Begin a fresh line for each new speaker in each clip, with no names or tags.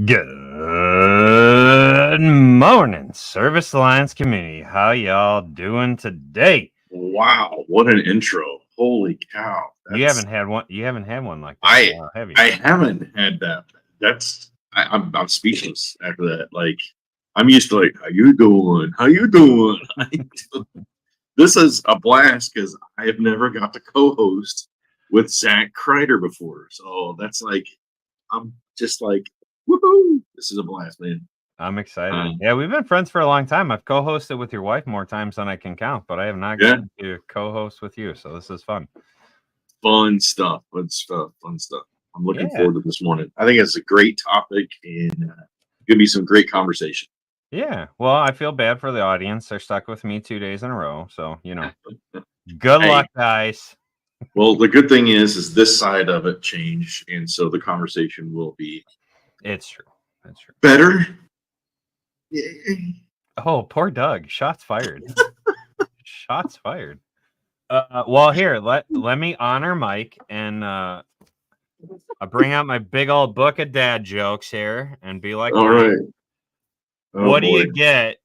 Good morning, Service Alliance community. How y'all doing today?
Wow, what an intro. Holy cow.
You haven't had one like that in a while, have you?
I haven't had that. I'm speechless after that. Like, I'm used to, like, how you doing? How you doing? This is a blast because I have never got to co-host with Zach Kreider before. So that's like, I'm just like, woohoo! This is a blast, man.
I'm excited. Yeah, we've been friends for a long time. I've co-hosted with your wife more times than I can count, but I have not gotten to co-host with you. So this is fun.
Fun stuff. I'm looking forward to this morning. I think it's a great topic and give me some great conversation.
Yeah. Well, I feel bad for the audience. They're stuck with me 2 days in a row. So, good luck, guys.
Well, the good thing is this side of it changed, and so the conversation will be.
It's true. That's true.
Better.
Oh, poor Doug. Shots fired. Shots fired. Well, here, let me honor Mike and I bring out my big old book of dad jokes here and be like,
all right.
What do you get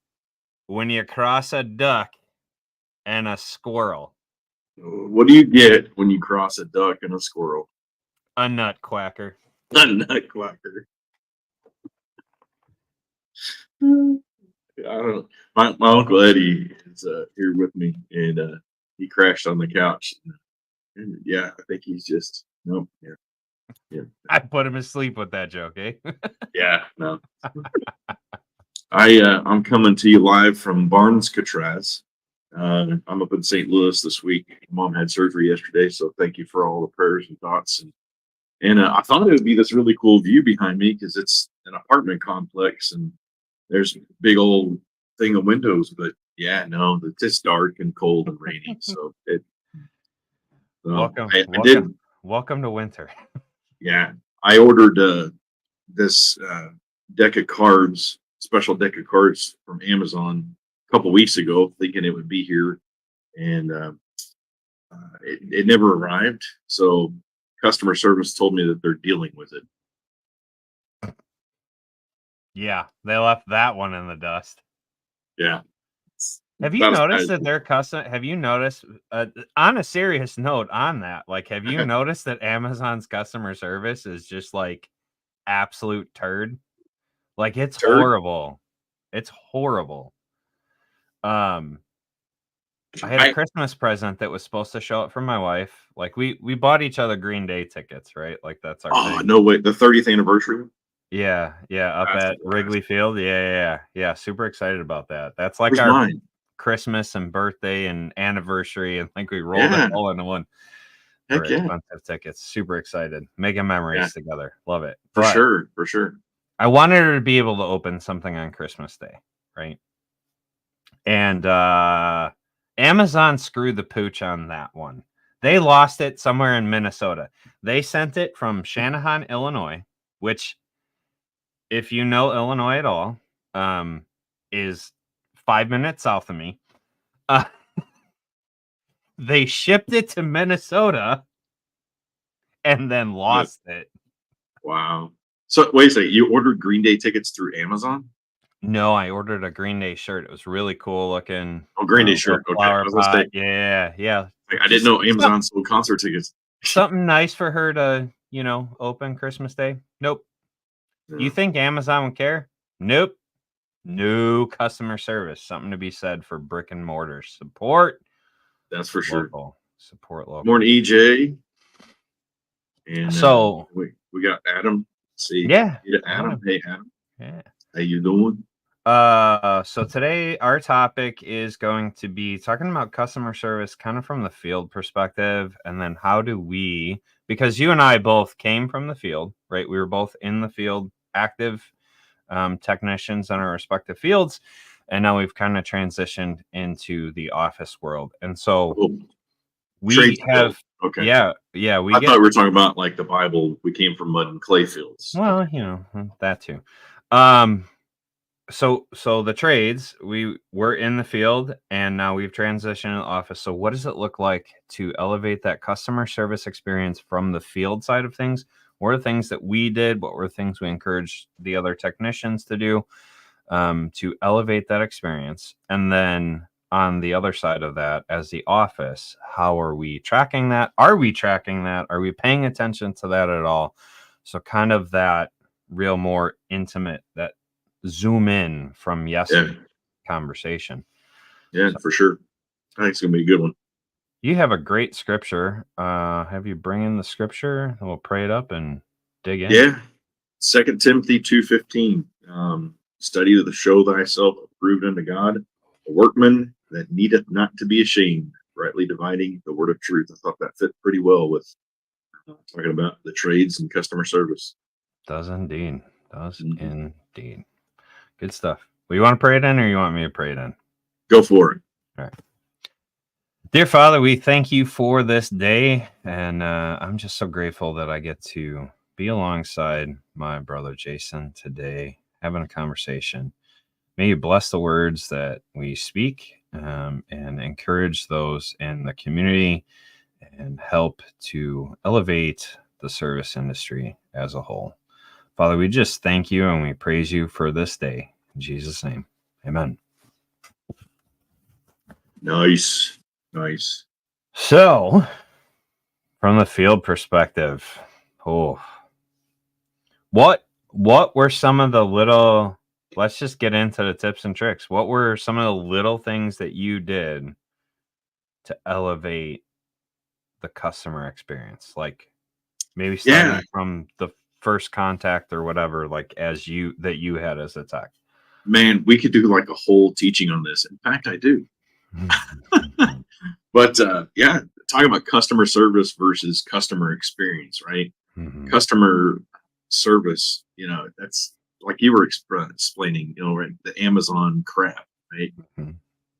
when you cross a duck and a squirrel?
What do you get when you cross a duck and a squirrel?
A nutquacker.
A nutquacker. I don't know. My Uncle Eddie is here with me, and he crashed on the couch. And yeah, I think he's just no. Yeah.
I put him to sleep with that joke, eh?
Yeah, no. I'm coming to you live from Barnes Catraz. I'm up in St. Louis this week. Mom had surgery yesterday, so thank you for all the prayers and thoughts. And I thought it would be this really cool view behind me because it's an apartment complex and there's a big old thing of windows. But yeah, no, it's dark and cold and rainy. So
welcome to winter.
Yeah, I ordered this deck of cards, special deck of cards from Amazon a couple weeks ago, thinking it would be here, and it never arrived. So customer service told me that they're dealing with it.
Yeah, they left that one in the dust.
Yeah.
Have you noticed that their custom? Have you noticed on a serious note on that? Like, have you noticed that Amazon's customer service is just like absolute turd? Like, it's horrible. It's horrible. I had a Christmas present that was supposed to show up for my wife. Like, we bought each other Green Day tickets, right? Like, that's our thing.
No way, the 30th anniversary.
Yeah, up at Wrigley Field. Yeah. Super excited about that. That's like
Where's mine?
Christmas and birthday and anniversary, and like we rolled it all into one.
Heck yeah.
Expensive tickets. Super excited. Making memories together. Love it.
For sure.
I wanted her to be able to open something on Christmas Day, right? And Amazon screwed the pooch on that one. They lost it somewhere in Minnesota. They sent it from Shanahan, Illinois, which, if you know Illinois at all, is 5 minutes south of me. They shipped it to Minnesota and then lost it.
Wow. So wait a second, you ordered Green Day tickets through Amazon?
No, I ordered a Green Day shirt. It was really cool looking.
Oh, Green Day shirt. Okay.
Flower pot. Yeah.
I didn't know Amazon sold concert tickets.
Something nice for her to, open Christmas Day. Nope. Yeah. You think Amazon would care? Nope. No customer service. Something to be said for brick and mortar support.
That's for sure.
Support local.
Morning, EJ. And
so
we got Adam. Let's see.
Yeah.
Adam. Hey, Adam.
Yeah.
How you doing?
So today our topic is going to be talking about customer service kind of from the field perspective, and then how do we, because you and I both came from the field, right? We were both in the field, active technicians in our respective fields, and now we've kind of transitioned into the office world. And so we have
okay.
Yeah.
I thought we were talking about like the Bible. We came from mud and clay fields.
Well, that too. So the trades, we were in the field and now we've transitioned to the office. So what does it look like to elevate that customer service experience from the field side of things What are things that we did? What were things we encouraged the other technicians to do to elevate that experience? And then on the other side of that, as the office, how are we tracking that? Are we tracking that? Are we paying attention to that at all? So kind of that real more intimate, that zoom in from yesterday's conversation.
Yeah,
So,
for sure. I think it's gonna be a good one.
you have a great scripture. Have you bring in the scripture and we'll pray it up and dig in?
Yeah. 2 Timothy 2:15. Study to show thyself approved unto God, a workman that needeth not to be ashamed, rightly dividing the word of truth. I thought that fit pretty well with talking about the trades and customer service.
Does indeed. Does
Mhm.
indeed. Good stuff. Well, you want to pray it in or you want me to pray it in?
Go for it.
All right. Dear Father, we thank you for this day. And I'm just so grateful that I get to be alongside my brother Jason today, having a conversation. May you bless the words that we speak and encourage those in the community and help to elevate the service industry as a whole. Father, we just thank you and we praise you for this day. In Jesus' name, amen.
Nice. Nice.
So, from the field perspective, what were some of the little, let's just get into the tips and tricks. What were some of the little things that you did to elevate the customer experience? Like maybe starting from the first contact or whatever, like as you had as a tech.
Man, we could do like a whole teaching on this. In fact, I do. But yeah, talking about customer service versus customer experience, right?
Mm-hmm.
Customer service, that's like you were explaining, right? The Amazon crap, right?
Mm-hmm.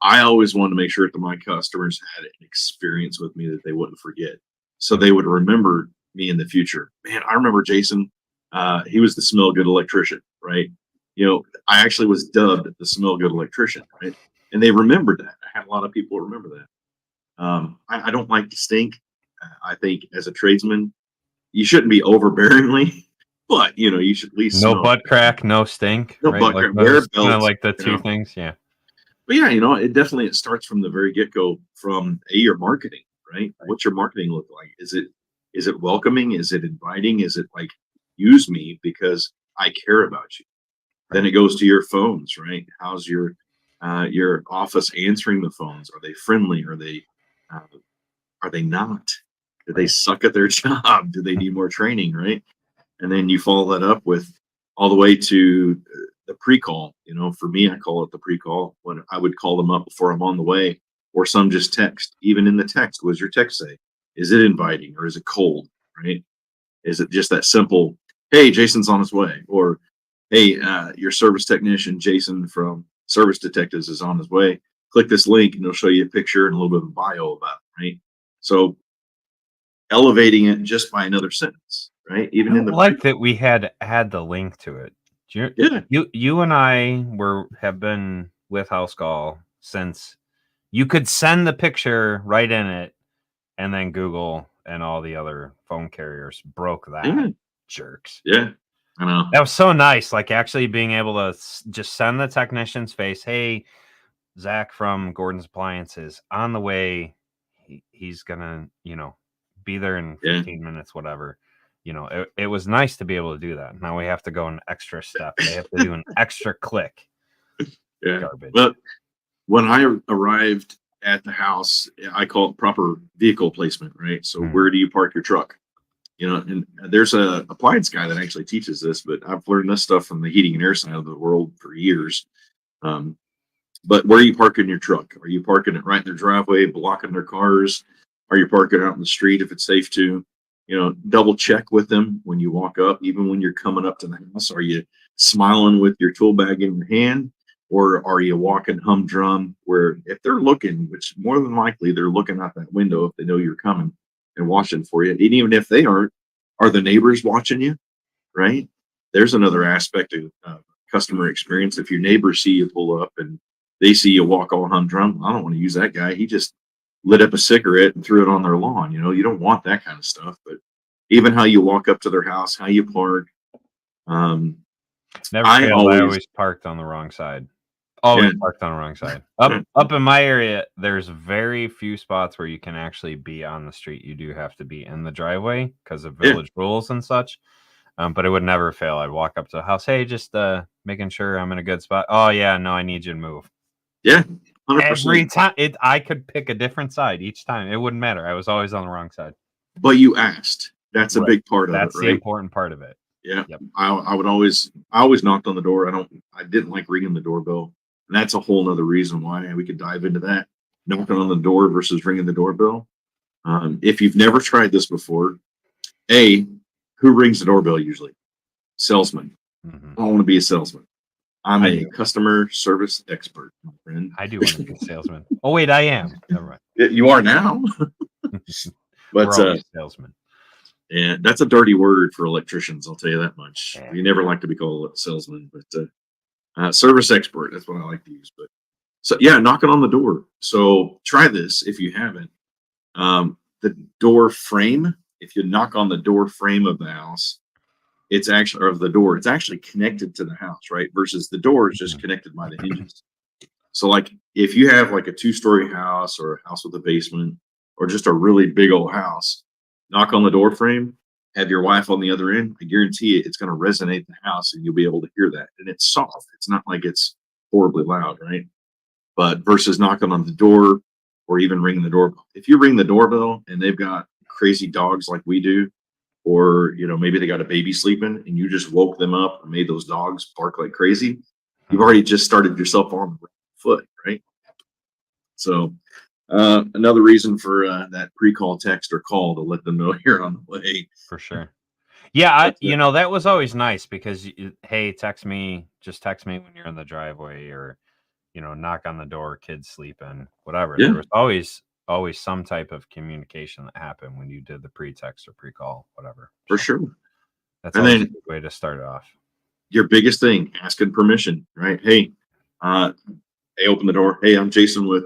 I always wanted to make sure that my customers had an experience with me that they wouldn't forget. So they would remember me in the future. Man, I remember Jason. He was the smell good electrician, right? I actually was dubbed the smell good electrician, right? And they remembered that. I had a lot of people remember that. I don't like to stink. I think as a tradesman, you shouldn't be overbearingly, but you should at least
no
smell.
butt crack, no stink.
No
right?
butt
Like
crack. Wear
those kind of
belts.
like the two things. Yeah.
But yeah, it starts from the very get go from your marketing, right? What's your marketing look like? Is it welcoming? Is it inviting? Is it like use me because I care about you? Right. Then it goes to your phones, right? How's your office answering the phones? Are they friendly? Are they not? Do they suck at their job? Do they need more training, right? And then you follow that up with all the way to the pre-call. For me, I call it the pre-call, when I would call them up before I'm on the way, or some just text. Even in the text, what does your text say? Is it inviting or is it cold, right? Is it just that simple, hey, Jason's on his way, or hey, your service technician Jason from Service Detectives is on his way. Click this link and it'll show you a picture and a little bit of a bio about it, right? So elevating it just by another sentence, right? Even in the
like that we had the link to it. You and I have been with House Call since you could send the picture right in it, and then Google and all the other phone carriers broke that. Jerks.
Yeah, I know.
That was so nice. Like actually being able to just send the technician's face, hey, Zach from Gordon's Appliances on the way. He's gonna, be there in 15 minutes, whatever. It was nice to be able to do that. Now we have to go an extra step. They have to do an extra click.
Yeah.
Garbage.
But when I arrived at the house, I call it proper vehicle placement, right? So where do you park your truck? And there's a appliance guy that actually teaches this, but I've learned this stuff from the heating and air side of the world for years. But where are you parking your truck? Are you parking it right in their driveway, blocking their cars? Are you parking out in the street if it's safe to? Double check with them when you walk up, even when you're coming up to the house. Are you smiling with your tool bag in your hand? Or are you walking humdrum where if they're looking, which more than likely they're looking out that window if they know you're coming and watching for you. And even if they aren't, are the neighbors watching you? Right? There's another aspect of customer experience. If your neighbors see you pull up and they see you walk all humdrum, I don't want to use that guy. He just lit up a cigarette and threw it on their lawn. You don't want that kind of stuff. But even how you walk up to their house, how you park.
Never
I
failed. I
always,
always parked on the wrong side. Always
yeah,
parked on the wrong side.
yeah,
Up in my area, there's very few spots where you can actually be on the street. You do have to be in the driveway because of
yeah,
village rules and such. But it would never fail. I'd walk up to the house. Hey, just making sure I'm in a good spot. Oh yeah, no, I need you to move.
yeah, 100%.
Every time I could pick a different side each time. It wouldn't matter. I was always on the wrong side.
But you asked. That's a
Right.
big part of it,
That's the
right?
important part of it.
Yeah.
Yep.
I always knocked on the door. I didn't like ringing the doorbell. And that's a whole nother reason why we could dive into that. Knocking on the door versus ringing the doorbell. If you've never tried this before, who rings the doorbell usually? Salesman.
Mhm.
I don't want to be a salesman. I'm
I
a
do.
customer service expert, my friend.
I do want to be a salesman. Oh wait, I am. Never mind.
You are now. But
We're always salesmen.
and that's a dirty word for electricians, I'll tell you that much.
Yeah.
We never like to be called a salesman, but service expert, that's what I like to use. But so yeah, knocking on the door. So try this if you haven't. The door frame, if you knock on the door frame of the house, it's actually, or of the door, it's actually connected to the house, right? Versus the door is just
Mhm.
connected by the hinges. So like if you have like a 2-story house or a house with a basement or just a really big old house, knock on the door frame, have your wife on the other end, I guarantee it's going to resonate the house and you'll be able to hear that. And it's soft. It's not like it's horribly loud, right? But versus knocking on the door or even ringing the doorbell. If you ring the doorbell and they've got crazy dogs like we do, or maybe they got a baby sleeping and you just woke them up and made those dogs bark like crazy, you've already just started yourself on the wrong foot, right? So another reason for that pre-call text or call to let them know you're on the way.
For sure. Yeah,
But,
that was always nice because hey, just text me when you're in the driveway or knock on the door, kids sleeping, whatever.
yeah,
There was always some type of communication that happened when you did the pre-text or pre-call, whatever.
for
So
sure.
that's
And
always a
then
good way to start it off.
your biggest thing, asking permission, right? Hey, open the door. Hey, I'm Jason with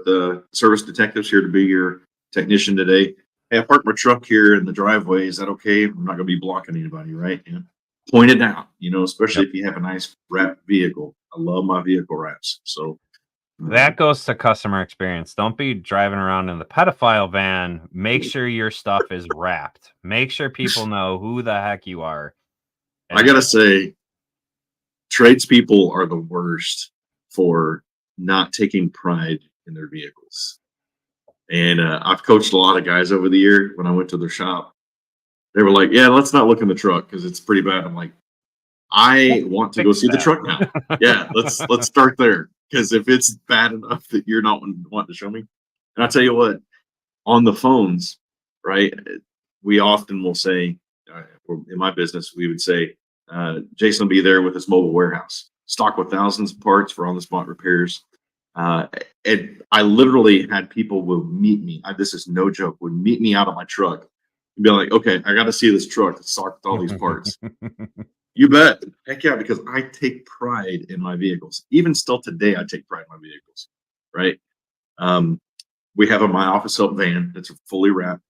Service Detectives here to be your technician today. Hey, I parked my truck here in the driveway. Is that okay? I'm not going to be blocking anybody, right? Point it out, especially
Yep.
if you have a nice wrapped vehicle. I love my vehicle wraps. So
That goes to customer experience. Don't be driving around in the pedophile van. Make sure your stuff is wrapped. Make sure people know who the heck you are.
I got to say, tradespeople are the worst for not taking pride in their vehicles. And I've coached a lot of guys over the year. When I went to their shop, they were like, "Yeah, let's not look in the truck because it's pretty bad." I'm like, "I want to go
Fix
see the
that.
truck now." Yeah, let's start there because if it's bad enough that you're not wanting to show me, and I tell you what, on the phones, right? We often will say, in my business, we would say, Jason will be there with his mobile warehouse, stocked with thousands of parts for on-the-spot repairs. And I literally had people will meet me. This is no joke. Would meet me out of my truck and be like, "Okay, I got to see this truck that's stocked with all these parts." You bet. Heck yeah, because I take pride in my vehicles. Even still today, I take pride in my vehicles. Right. Um, we have a my office help van that's fully wrapped.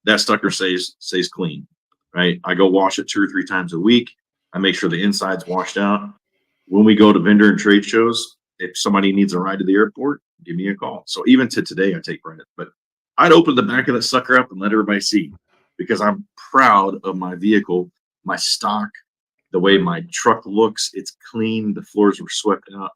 That sucker stays clean. Right. I go wash it 2 or 3 times a week. I make sure the inside's washed out. When we go to vendor and trade shows, if somebody needs a ride to the airport, give me a call. So even to today, I take pride. But I'd open the back of that sucker up and let everybody see because I'm proud of my vehicle, my stock, the way my truck looks. It's clean. The floors were swept out.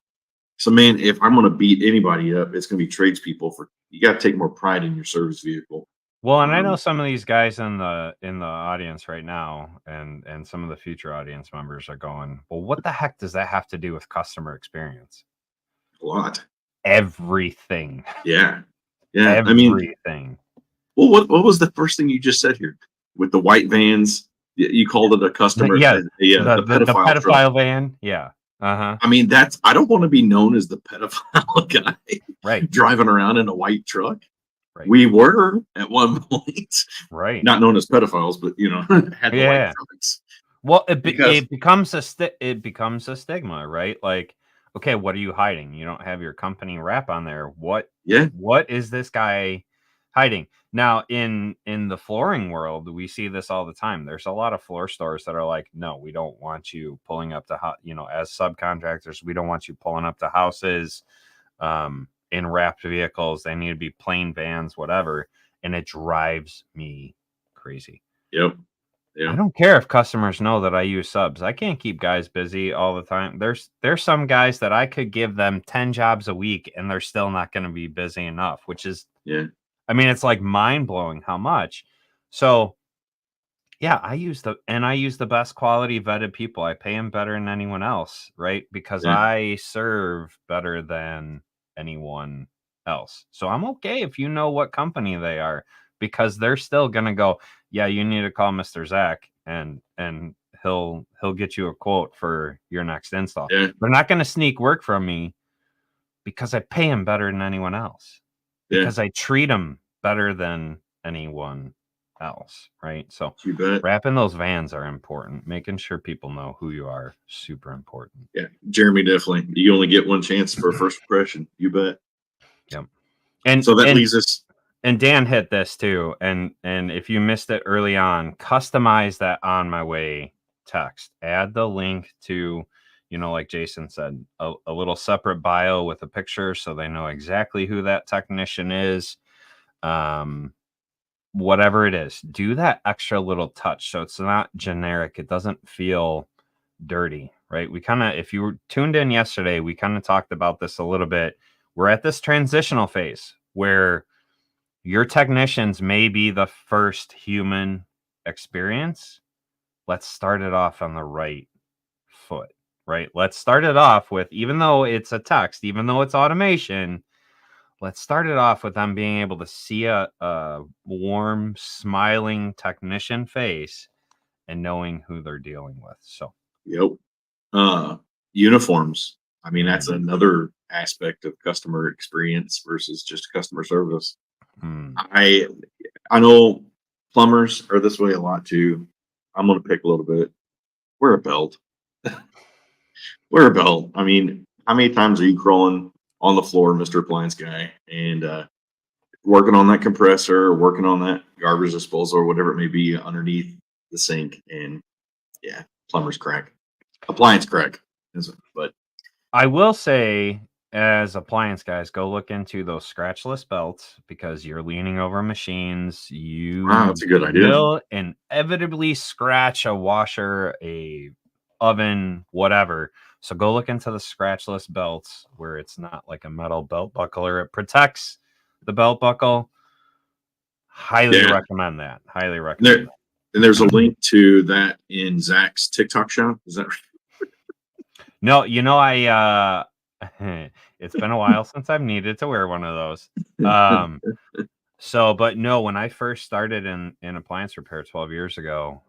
So man, if I'm going to beat anybody up, it's going to be tradespeople. You got to take more pride in your service vehicle.
Well, and I know some of these guys in the audience right now, and some of the future audience members are going, well, what the heck does that have to do with customer experience?
A lot.
Everything.
Yeah. Yeah.
Everything.
Well, what was the first thing you just said here with the white vans? You called it a customer,
Yeah,
the
the
pedophile truck.
pedophile van. Yeah. Uh-huh.
I mean, I don't want to be known as the pedophile guy
Right.
driving around in a white truck.
Right.
We were at one point,
right.
Not known as pedophiles, but had the white trucks.
Well, it becomes a stigma, right? Like, okay, what are you hiding? You don't have your company wrap on there. What is this guy hiding. Now, in the flooring world, we see this all the time. There's a lot of floor stores that are like, no, we don't want you pulling up to, as subcontractors, we don't want you pulling up to houses in wrapped vehicles. They need to be plain vans, whatever. And it drives me crazy.
Yep. Yeah.
I don't care if customers know that I use subs. I can't keep guys busy all the time. There's some guys that I could give them 10 jobs a week and they're still not going to be busy enough, which is, I mean, it's like mind blowing how much. So yeah, I use the best quality vetted people. I pay them better than anyone else, right? Because I serve better than anyone else. So I'm okay if you know what company they are, because they're still gonna go, yeah, you need to call Mr. Zach and he'll get you a quote for your next install.
Yeah.
They're not gonna sneak work from me because I pay them better than anyone else. Because I treat them better than anyone else, right? So
you bet.
wrapping those vans are important. Making sure people know who you are, super important.
Yeah, Jeremy, definitely. You only get one chance for a first impression. You bet.
Yep. And
so that leads us.
And Dan hit this too. And if you missed it early on, customize that on my way text. Add the link to, like Jason said, a little separate bio with a picture so they know exactly who that technician is. Whatever it is, do that extra little touch so it's not generic. It doesn't feel dirty, right? We kind of, if you were tuned in yesterday, we kind of talked about this a little bit. We're at this transitional phase where your technicians may be the first human experience. Let's start it off on the right foot, right? Let's start it off with, even though it's a text, even though it's automation, let's start it off with them being able to see a warm, smiling technician face and knowing who they're dealing with. So,
uniforms. I mean, that's another aspect of customer experience versus just customer service. I know plumbers are this way a lot too. I'm going to pick a little bit. Wear a belt. Wear a belt. I mean, how many times are you crawling on the floor, Mr. Appliance Guy, and working on that compressor, or working on that garbage disposal, or whatever it may be underneath the sink? And yeah, plumber's crack, appliance crack. But
I will say, as appliance guys, go look into those scratchless belts, because you're leaning over machines. You
that's a good idea.
Will inevitably scratch a washer, a oven, whatever. So go look into the scratchless belts where it's not like a metal belt buckle, or it protects the belt buckle. Highly recommend that. Highly recommend that.
And there's a link to that in Zach's TikTok shop. Is that right?
No, I it's been a while since I've needed to wear one of those. But no, when I first started in appliance repair 12 years ago,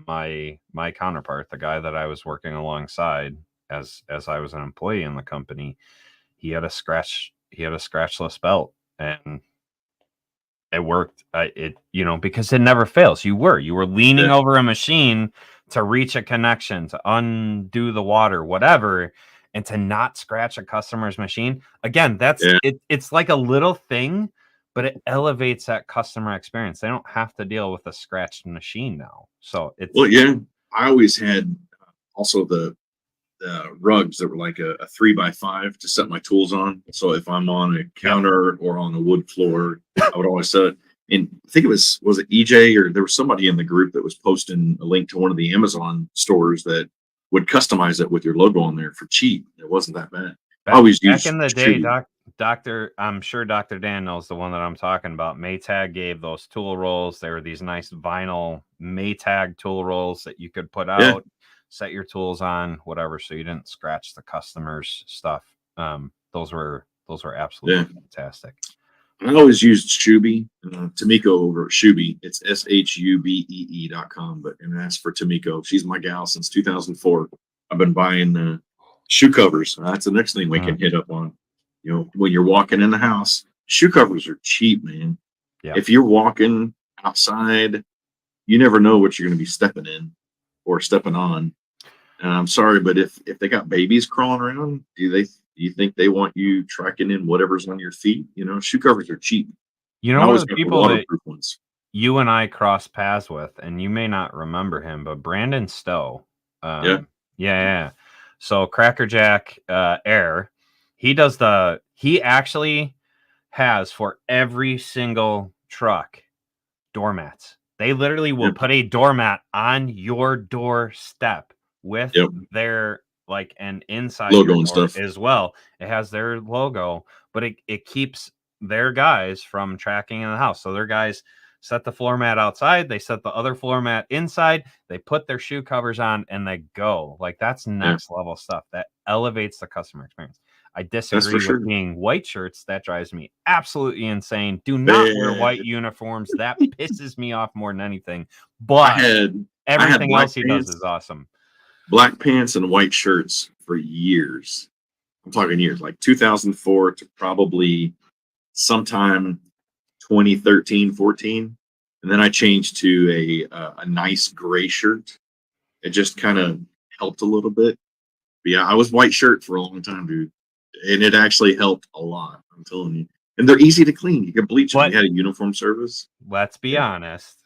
my counterpart, the guy that I was working alongside as I was an employee in the company, he had a scratchless belt, and it worked. Because it never fails. You were leaning over a machine to reach a connection, to undo the water, whatever, and to not scratch a customer's machine. Again, it's like a little thing, but it elevates that customer experience. They don't have to deal with a scratched machine now. So
I always had also the rugs that were like a 3x5 to set my tools on. So if I'm on a counter or on a wood floor, I would always set it. And I think was it EJ, or there was somebody in the group that was posting a link to one of the Amazon stores that would customize it with your logo on there for cheap. It wasn't that bad.
I always back in the day, I'm sure Dr. Dan knows the one that I'm talking about. Maytag gave those tool rolls. They were these nice vinyl Maytag tool rolls that you could put out, set your tools on, whatever, so you didn't scratch the customer's stuff. Those were absolutely fantastic.
I always used Shuby, Tamiko over at Shuby. It's SHUBEE.com, and that's for Tamiko. She's my gal since 2004. I've been buying shoe covers. That's the next thing we can hit up on. When you're walking in the house, shoe covers are cheap, man. Yeah. If you're walking outside, you never know what you're going to be stepping in or stepping on. And I'm sorry, but if they got babies crawling around, do you think they want you tracking in whatever's on your feet? Shoe covers are cheap.
You
I
know, one of
always
the
got the
people that
waterproof ones.
you and I cross paths with, and you may not remember him, but Brandon Stowe.
Yeah.
Yeah. So Cracker Jack Air, he actually has for every single truck doormats. They literally will
Yep.
put a doormat on your doorstep with
Yep.
their and inside
Logo
your
and
door
stuff.
as well. It has their logo, but it keeps their guys from tracking in the house. So their guys set the floor mat outside, they set the other floor mat inside, they put their shoe covers on, and they go. Like, that's
Yeah.
next level stuff. That elevates the customer experience. I
That's for
disagree with
sure.
being white shirts. That drives me absolutely insane. Do not wear white uniforms. That pisses me off more than anything. But
I had
everything
black
else he does
pants,
is awesome.
black pants and white shirts for years. I'm talking years, like 2004 to probably sometime 2013, 14. And then I changed to a nice gray shirt. It just kind of helped a little bit. But yeah, I was white shirt for a long time, dude. And it actually helped a lot. I'm telling you. And they're easy to clean. You can bleach them.
But
We had a uniform service.
let's be
Yeah.
honest.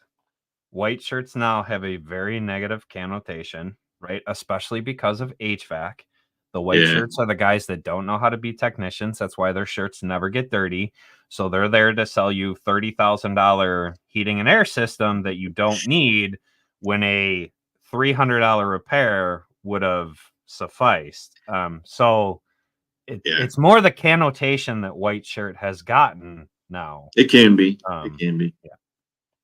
White shirts now have a very negative connotation, right? Especially because of HVAC. The white
Yeah.
shirts are the guys that don't know how to be technicians. That's why their shirts never get dirty. So they're there to sell you $30,000 heating and air system that you don't need when a $300 repair would have sufficed. So
Yeah.
it's more the connotation that white shirt has gotten now.
It can be. It can be.
Yeah.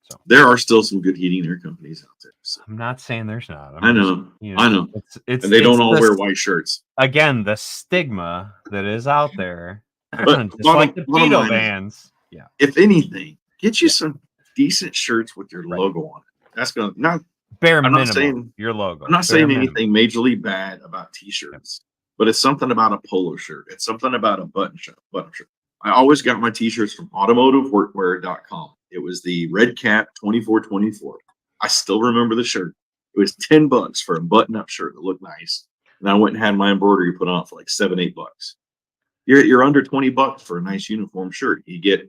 So
there are still some good heating air companies out there. So.
I'm not saying there's not.
I know. I know.
It's
and they don't all
the,
wear white shirts.
Again, the stigma that is out there,
But
just like the pedo bands. Yeah.
If anything, get you some decent shirts with your logo on it. That's gonna not
bare
I'm
minimum.
Not saying
your logo.
I'm not saying anything majorly bad about t-shirts, but it's something about a polo shirt. It's something about a button shirt. I always got my t-shirts from automotiveworkwear.com. It was the Red Cap 2424. I still remember the shirt. It was $10 for a button-up shirt that looked nice. And I went and had my embroidery put on for like $7-8. You're under $20 for a nice uniform shirt. You get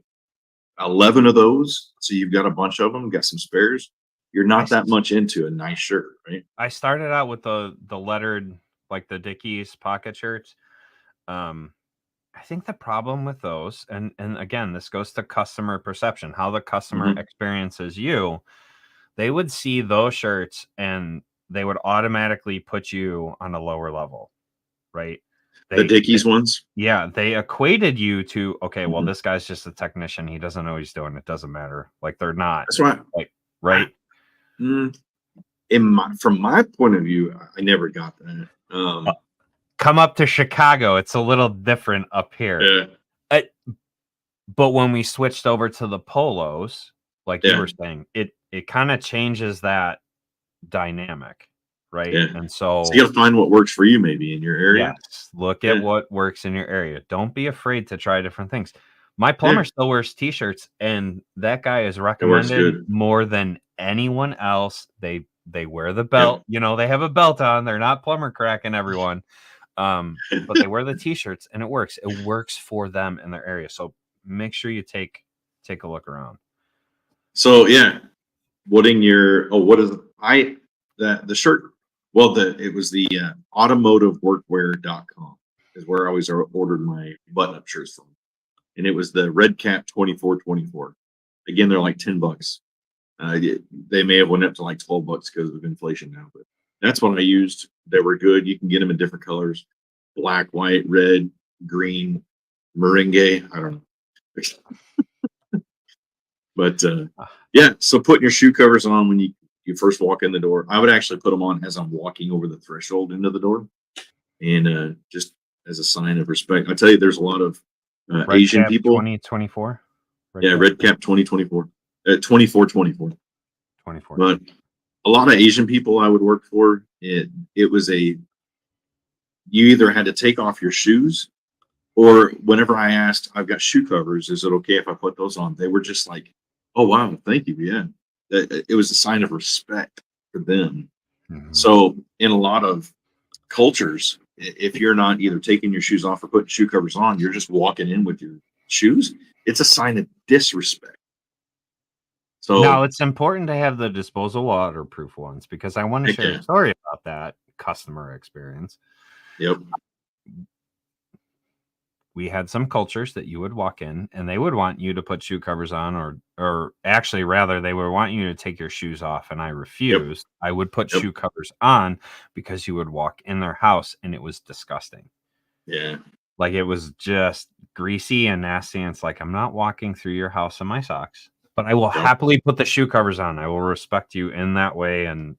11 of those, so you've got a bunch of them, got some spares. You're not that much into a nice shirt, right?
I started out with the lettered, like the Dickies pocket shirts. I think the problem with those, and again, this goes to customer perception, how the customer experiences you. They would see those shirts and they would automatically put you on a lower level, right?
The Dickies ones?
Yeah, they equated you to, okay, well, this guy's just a technician. He doesn't know what he's doing. It doesn't matter. Like, they're not.
That's right.
Like, right?
From my point of view, I never got that.
Come up to Chicago. It's a little different up here.
Yeah.
But when we switched over to the polos, like you were saying, it kind of changes that dynamic, right?
Yeah.
And so
you got to find what works for you, maybe in your area.
Yes, look at what works in your area. Don't be afraid to try different things. My plumber still wears t-shirts, and that guy is recommended more than anyone else. They wear the belt. You know, they have a belt on. They're not plumber cracking everyone. But they wear the t-shirts, and it works. It works for them in their area. So make sure you take a look around.
So what is the shirt? Well, it was the automotiveworkwear.com is where I always ordered my button-up shirts from, and it was the Red Cap 2424. Again, they're like $10. They may have went up to like $12 because of inflation now, but that's what I used. They were good. You can get them in different colors: black, white, red, green, merengue. I don't know. But so putting your shoe covers on when you first walk in the door. I would actually put them on as I'm walking over the threshold into the door, and just as a sign of respect. I tell you, there's a lot of Asian people.
2024.
Red Cap 2024. 2424.
24.
But a lot of Asian people I would work for, it was you either had to take off your shoes, or whenever I asked, I've got shoe covers, is it okay if I put those on? They were just like, oh, wow, thank you. Yeah. It was a sign of respect for them. So in a lot of cultures, if you're not either taking your shoes off or putting shoe covers on, you're just walking in with your shoes, it's a sign of disrespect.
Now,
So,
it's important to have the disposal waterproof ones because I want to
heck
share a
yeah.
story about that customer experience.
Yep.
We had some cultures that you would walk in and they would want you to put shoe covers on, or actually rather they would want you to take your shoes off, and I
Yep.
refused. I would put
Yep.
shoe covers on because you would walk in their house and it was disgusting.
Yeah.
Like, it was just greasy and nasty, and it's like, I'm not walking through your house in my socks, but I will
Yep.
happily put the shoe covers on. I will respect you in that way and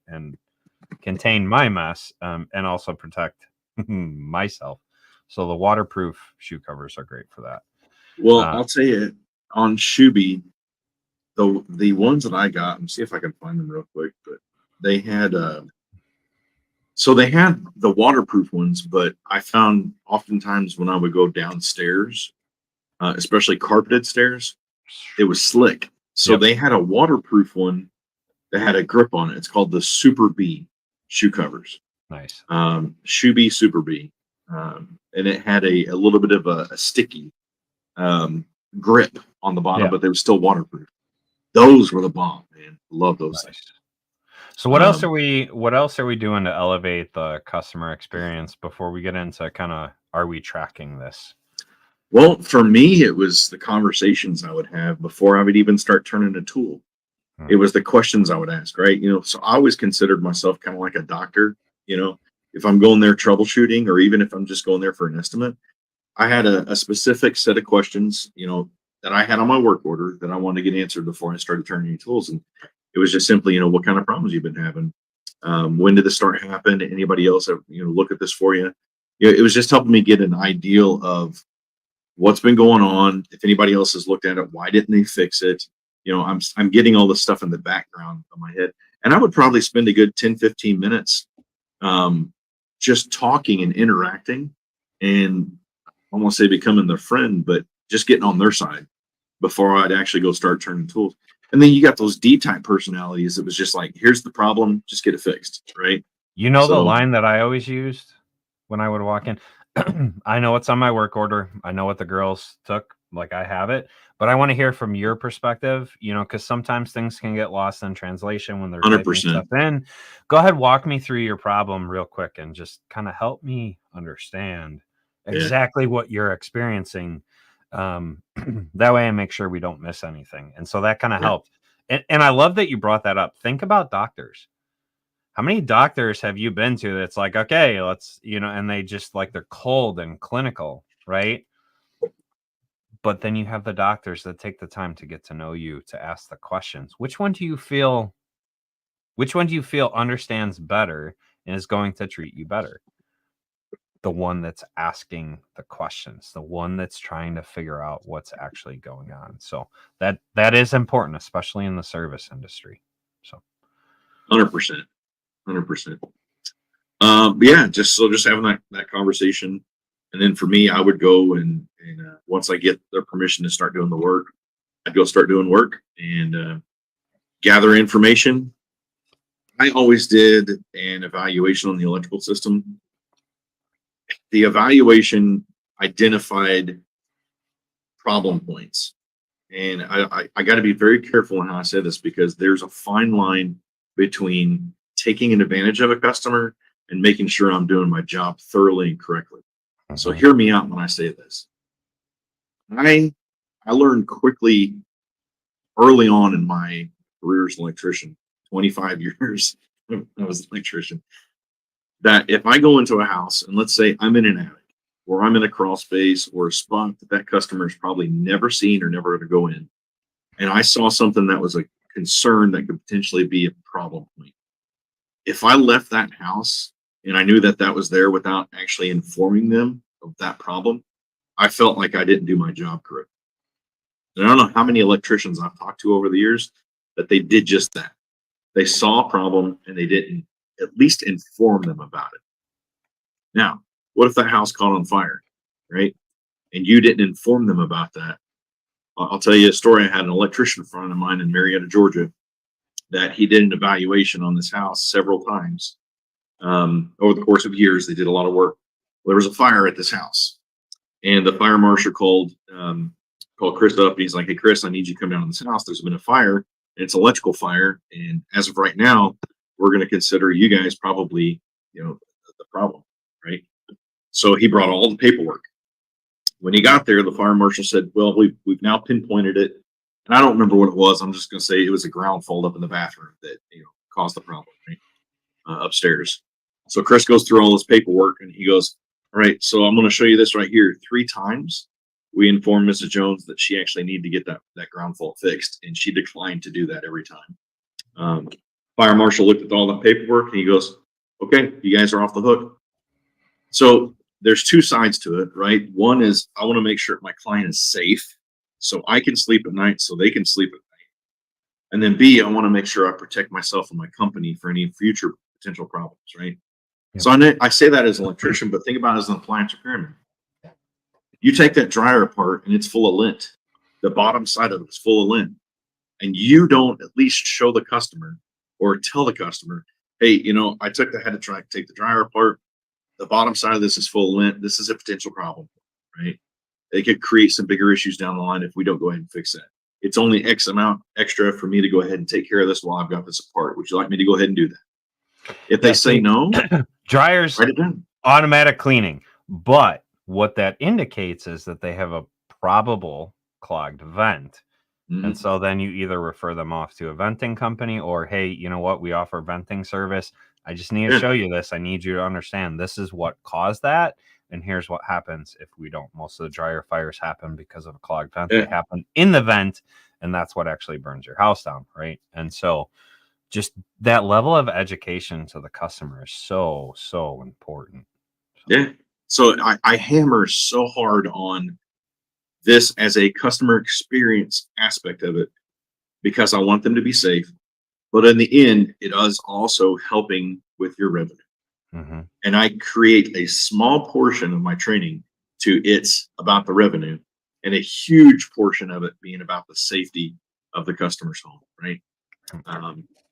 contain my mess, and also protect myself. So the waterproof shoe covers are great for that.
Well,
Uh,
I'll tell you on Shuby, the ones that I got, and see if I can find them real quick, but they had so they had the waterproof ones, but I found oftentimes when I would go downstairs, especially carpeted stairs, it was slick. So
yep,
they had a waterproof one that had a grip on it. It's called the Super B shoe covers.
nice.
Shoe B Super B. And it had a little bit of a sticky um, grip on the bottom,
Yeah,
but they were still waterproof. Those were the bomb, man. Love those things.
nice. So
Um,
what else are we doing to elevate the customer experience before we get into kind of, are we tracking this?
well, for me, it was the conversations I would have before I would even start turning a tool.
Hmm.
It was the questions I would ask, right? So I always considered myself kind of like a doctor. You know, if I'm going there troubleshooting, or even if I'm just going there for an estimate, I had a specific set of questions, that I had on my work order that I wanted to get answered before I started turning any tools. And it was just simply, what kind of problems you've been having? When did this start happen? Anybody else have, look at this for you? It was just helping me get an ideal of what's been going on. If anybody else has looked at it, why didn't they fix it? I'm getting all this stuff in the background of my head. And I would probably spend a good 10-15 minutes um, just talking and interacting, and I won't say becoming their friend, but just getting on their side before I'd actually go start turning tools. And then you got those D type personalities. It was just like, here's the problem, just get it fixed, right?
You know, the
So
line that I always used when I would walk in, I know what's on my work order. I know what the girls took, like I have it, but I want to hear from your perspective, because sometimes things can get lost in translation when they're typing
100%.
stuff in. Go ahead, walk me through your problem real quick and just kind of help me understand
Yeah.
exactly what you're experiencing. That way I make sure we don't miss anything. And so that kind of
Yeah.
helped. And I love that you brought that up. Think about doctors. How many doctors have you been to that's like, okay, let's, and they just like, they're cold and clinical, right? But then you have the doctors that take the time to get to know you, to ask the questions. Which one do you feel understands better and is going to treat you better? The one that's asking the questions, the one that's trying to figure out what's actually going on. So that is important, especially in the service industry. So
100%. 100%. But yeah, just having that conversation. And then for me, I would go and once I get their permission to start doing the work, I'd go start doing work and gather information. I always did an evaluation on the electrical system. The evaluation identified problem points. And I got to be very careful in how I say this, because there's a fine line between taking an advantage of a customer and making sure I'm doing my job thoroughly and correctly. So
mhm.
hear me out when I say this. I learned quickly early on in my career as an electrician, 25 years I was an electrician, that if I go into a house and let's say I'm in an attic or I'm in a crawl space or a spot that customer's probably never seen or never going to go in, and I saw something that was a concern that could potentially be a problem point. If I left that house and I knew that that was there without actually informing them of that problem, I felt like I didn't do my job correctly. And I don't know how many electricians I've talked to over the years that they did just that. They saw a problem and they didn't at least inform them about it. Now, what if that house caught on fire, right? And you didn't inform them about that? I'll tell you a story. I had an electrician friend of mine in Marietta, Georgia, that he did an evaluation on this house several times over the course of years. They did a lot of work. Well, there was a fire at this house, and the fire marshal called called Chris up, and he's like, "Hey, Chris, I need you to come down to this house. There's been a fire, and it's an electrical fire, and as of right now, we're going to consider you guys probably, the problem, right?" So he brought all the paperwork. When he got there, the fire marshal said, "Well, we've now pinpointed it, and I don't remember what it was. I'm just going to say it was a ground fault up in the bathroom that caused the problem, right, upstairs." So Chris goes through all this paperwork, and he goes, "All right, so I'm going to show you this right here. 3 times we informed Mrs. Jones that she actually needed to get that ground fault fixed, and she declined to do that every time." Fire marshal looked at all the paperwork, and he goes, "Okay, you guys are off the hook." So there's 2 sides to it, right? One is I want to make sure my client is safe so I can sleep at night so they can sleep at night. And then B, I want to make sure I protect myself and my company for any future potential problems, right? Yep. So I say that as an electrician, but think about it as an appliance repairman. You take that dryer apart and it's full of lint. The bottom side of it is full of lint. And you don't at least show the customer or tell the customer, "Hey, I had to take the dryer apart. The bottom side of this is full of lint. This is a potential problem," right? It could create some bigger issues down the line if we don't go ahead and fix that. It's only X amount extra for me to go ahead and take care of this while I've got this apart. Would you like me to go ahead and do that? If they say no,
dryers, automatic cleaning. But what that indicates is that they have a probable clogged vent. Mm-hmm. And so then you either refer them off to a venting company or, "Hey, you know what? We offer venting service. I just need to show you this. I need you to understand this is what caused that. And here's what happens if we don't." Most of the dryer fires happen because of a clogged vent. They happen in the vent, and that's what actually burns your house down, right? And so just that level of education to the customer is so, so important.
Yeah. So I hammer so hard on this as a customer experience aspect of it because I want them to be safe. But in the end, it is also helping with your revenue. Mm-hmm. And I create a small portion of my training to it's about the revenue and a huge portion of it being about the safety of the customer's home, right?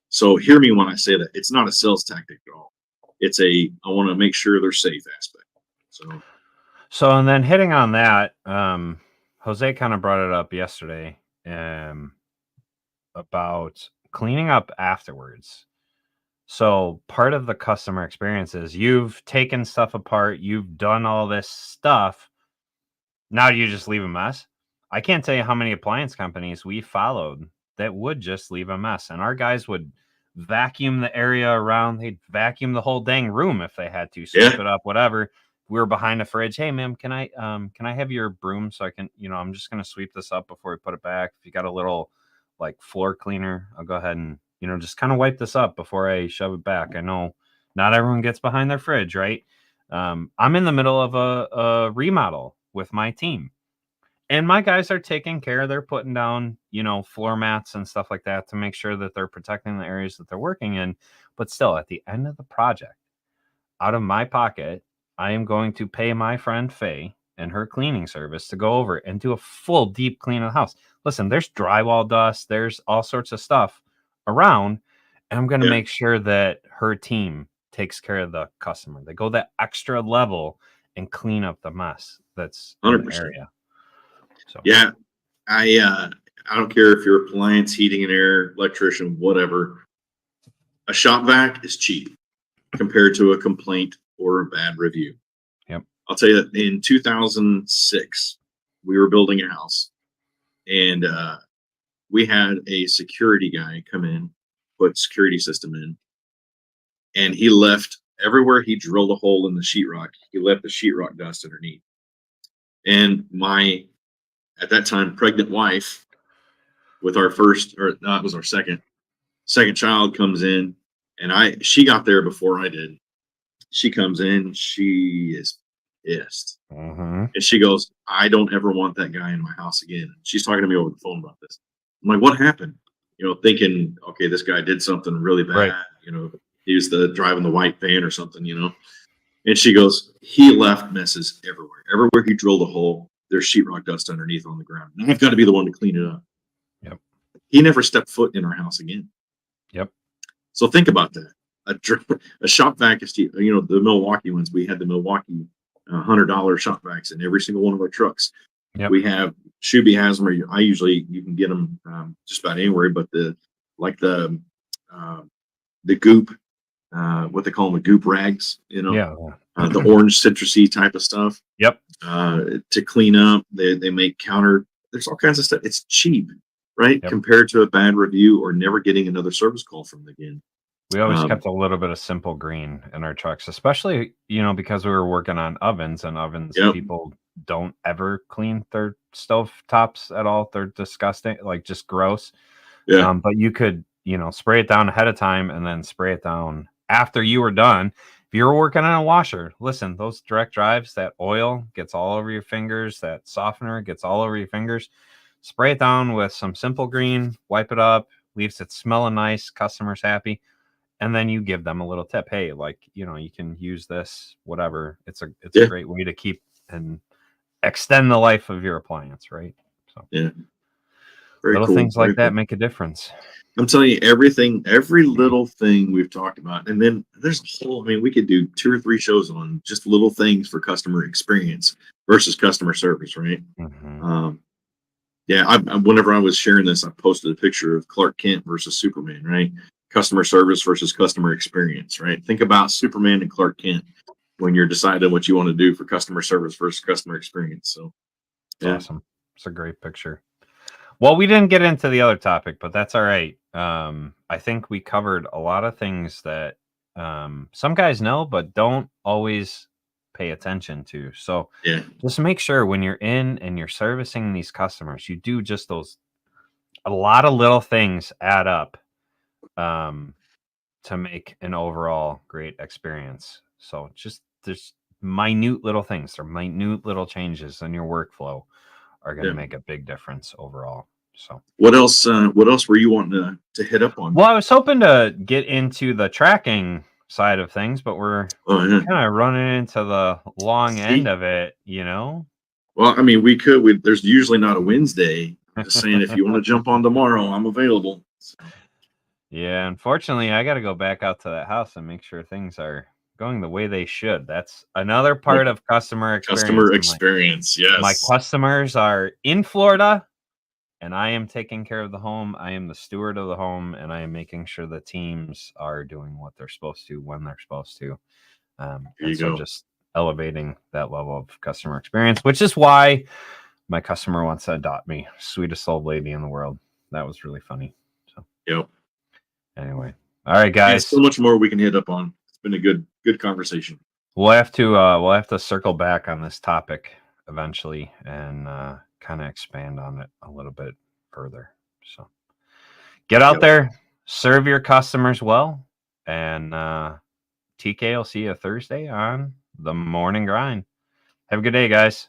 So hear me when I say that. It's not a sales tactic at all. It's I want to make sure they're safe aspect.
So and then hitting on that, Jose kind of brought it up yesterday about cleaning up afterwards. So part of the customer experience is you've taken stuff apart, you've done all this stuff. Now do you just leave a mess? I can't tell you how many appliance companies we followed that would just leave a mess. And our guys would vacuum the area around. They'd vacuum the whole dang room if they had to, sweep it up, whatever. We were behind the fridge. "Hey, ma'am, can I have your broom so I can, I'm just going to sweep this up before we put it back. If you got a little like floor cleaner, I'll go ahead and, just kind of wipe this up before I shove it back." I know not everyone gets behind their fridge, right? I'm in the middle of a remodel with my team. And my guys are taking care. They're putting down, floor mats and stuff like that to make sure that they're protecting the areas that they're working in. But still, at the end of the project, out of my pocket, I am going to pay my friend Faye and her cleaning service to go over and do a full deep clean of the house. Listen, there's drywall dust. There's all sorts of stuff around. And I'm going to make sure that her team takes care of the customer. They go that extra level and clean up the mess that's 100%. In the area. So
yeah, I don't care if you're appliance, heating and air, electrician, whatever. A shop vac is cheap compared to a complaint or a bad review.
Yep.
I'll tell you that in 2006, we were building a house, and we had a security guy come in, put security system in, and he left everywhere he drilled a hole in the sheetrock. He left the sheetrock dust underneath, and my at that time pregnant wife with our first, or that was our second child, comes in, and she got there before I did. She comes in, she is pissed.
Mm-hmm.
And she goes, "I don't ever want that guy in my house again." She's talking to me over the phone about this. I'm like, "What happened?" Thinking, okay, this guy did something really bad.
Right.
He was driving the white van or something, And she goes, "He left messes everywhere. Everywhere he drilled a hole, there's sheetrock dust underneath on the ground. And I've got to be the one to clean it up."
Yep.
He never stepped foot in our house again.
Yep.
So think about that. A shop vac is, the Milwaukee ones. We had the Milwaukee $100 shop vacs in every single one of our trucks.
Yep.
We have Shuby has them, or you can get them just about anywhere. But like the uh, goop, what they call them, the goop rags,
Yeah.
the orange citrusy type of stuff.
Yep.
To clean up, they make counter. There's all kinds of stuff. It's cheap, right?
Yep.
Compared to a bad review or never getting another service call from them again.
We always kept a little bit of simple green in our trucks, especially, because we were working on ovens, and ovens,
Yep.
people don't ever clean their stove tops at all. They're disgusting, like just gross.
Yeah.
But you could, spray it down ahead of time and then spray it down after you were done. If you were working on a washer, listen, those direct drives, that oil gets all over your fingers, that softener gets all over your fingers. Spray it down with some simple green, wipe it up, leaves it smelling nice, customers happy. And then you give them a little tip. Hey, you can use this, whatever. It's a great way to keep and extend the life of your appliance, right? So
yeah, very
little
cool.
things like that make a difference.
I'm telling you, every little thing we've talked about, and then there's a whole. I mean, we could do 2 or 3 shows on just little things for customer experience versus customer service, right?
Mm-hmm.
Yeah, whenever I was sharing this, I posted a picture of Clark Kent versus Superman, right? Customer service versus customer experience, right? Think about Superman and Clark Kent when you're deciding what you want to do for customer service versus customer experience. So, yeah.
Awesome. It's a great picture. Well, we didn't get into the other topic, but that's all right. I think we covered a lot of things that some guys know, but don't always pay attention to. So
Yeah.
just make sure when you're in and you're servicing these customers, you do just a lot of little things add up to make an overall great experience. So just there's minute little things or minute little changes in your workflow are going to make a big difference overall. So
what else were you wanting to hit up on?
Well, I was hoping to get into the tracking side of things, but we're kind of running into the long end of it,
Well, I mean, we could. There's usually not a Wednesday. I'm just saying, if you want to jump on tomorrow, I'm available. So.
Yeah, unfortunately, I got to go back out to that house and make sure things are going the way they should. That's another part of customer experience.
Customer experience, yes.
My customers are in Florida, and I am taking care of the home. I am the steward of the home, and I am making sure the teams are doing what they're supposed to when they're supposed to. And so just elevating that level of customer experience, which is why my customer wants to adopt me. Sweetest old lady in the world. That was really funny. So,
yep.
Anyway, all right, guys.
There's so much more we can hit up on. It's been a good conversation.
We'll have to circle back on this topic eventually and kind of expand on it a little bit further. So get out there, serve your customers well, and TK will see you Thursday on the Morning Grind. Have a good day, guys.